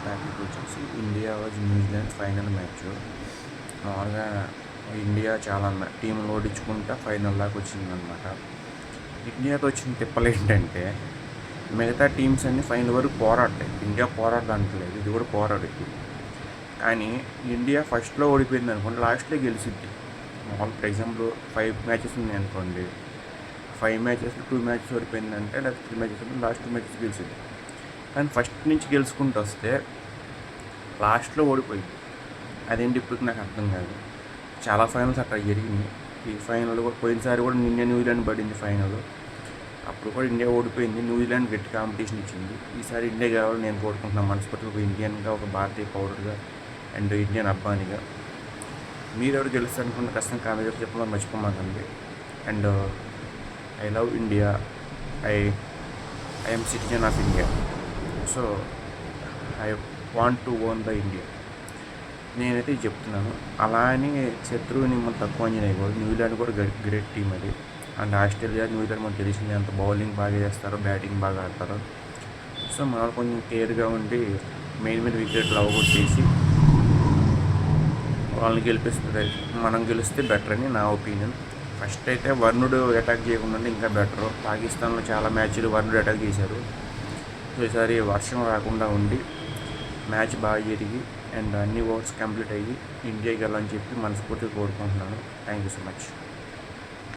Topic వచ్చేసి India was New Zealand final match. మామూలుగా India చాలా టీంలు ఓడించుకుంటా ఫైనల్ దాకా వచ్చిందనమాట. ఇండియాకి వచ్చిన తిప్పలు ఏంటంటే మిగతా టీమ్స్ అన్నీ ఫైనల్ వరకు పోరాడతాయి. ఇండియా పోరాడడానికి ఇది కూడా పోరాడుద్ది. కానీ ఇండియా ఫస్ట్లో ఓడిపోయింది అనుకోండి, లాస్ట్లో గెలిచిద్ది. మామూలు ఫర్ ఎగ్జాంపుల్ 5 మ్యాచెస్ ఉన్నాయి అనుకోండి, 5 మ్యాచెస్లో 2 మ్యాచెస్ ఓడిపోయిందంటే, లేదా 3 మ్యాచెస్ లాస్ట్ 2 మ్యాచెస్ గెలిచింది. కానీ ఫస్ట్ నుంచి గెలుచుకుంటూ వస్తే లాస్ట్లో ఓడిపోయింది. అదేంటి ఇప్పుడు నాకు అర్థం కాదు. చాలా ఫైనల్స్ అట్లా జరిగింది. ఈ ఫైనల్ కూడా పోయినసారి కూడా ఇండియా న్యూజిలాండ్ పడింది ఫైనల్. అప్పుడు కూడా ఇండియా ఓడిపోయింది. న్యూజిలాండ్ గట్టి కాంపిటీషన్ ఇచ్చింది. ఈసారి ఇండియా కావాలని నేను కోరుకుంటున్నాను మనస్ఫూర్తిగా, ఒక ఇండియన్గా, ఒక భారతీయ పౌరుడుగా అండ్ ఇండియన్ అబ్బానిగా. మీరు ఎవరు గెలుస్తారు అనుకున్న ఖచ్చితంగా కామెంట్ చెప్పమని మర్చిపోమాకండి. And I love India. I'm citizen of India. So I want to own the India. నేనైతే ఇది చెప్తున్నాను. అలా అని శత్రువుని మనం తక్కువ అంచనా వేయకూడదు. న్యూజిలాండ్ కూడా గ్రేట్ టీం అది. అండ్ ఆస్ట్రేలియా, న్యూజిలాండ్ మనకు తెలిసింది అంత బౌలింగ్ బాగా చేస్తారో, బ్యాటింగ్ బాగా ఆడతారో. సో మనం కొంచెం కేర్గా ఉండి మెయిన్ వికెట్లు అవగొట్టేసి వాళ్ళని గెలిపిస్తుంది. మనం గెలిస్తే బెటర్ అని నా ఒపీనియన్. ఫస్ట్ అయితే వర్ణుడు అటాక్ చేయకుండా ఇంకా బెటర్. పాకిస్తాన్లో చాలా మ్యాచ్లు వర్ణుడు అటాక్ చేశారు. ఈసారి వర్షం రాకుండా ఉండి మ్యాచ్ బాగా జరిగి అండ్ అన్ని ఓవర్స్ కంప్లీట్ అయ్యి ఇండియాకి వెళ్ళని చెప్పి మనస్ఫూర్తిగా కోరుకుంటున్నాను. Thank you so much.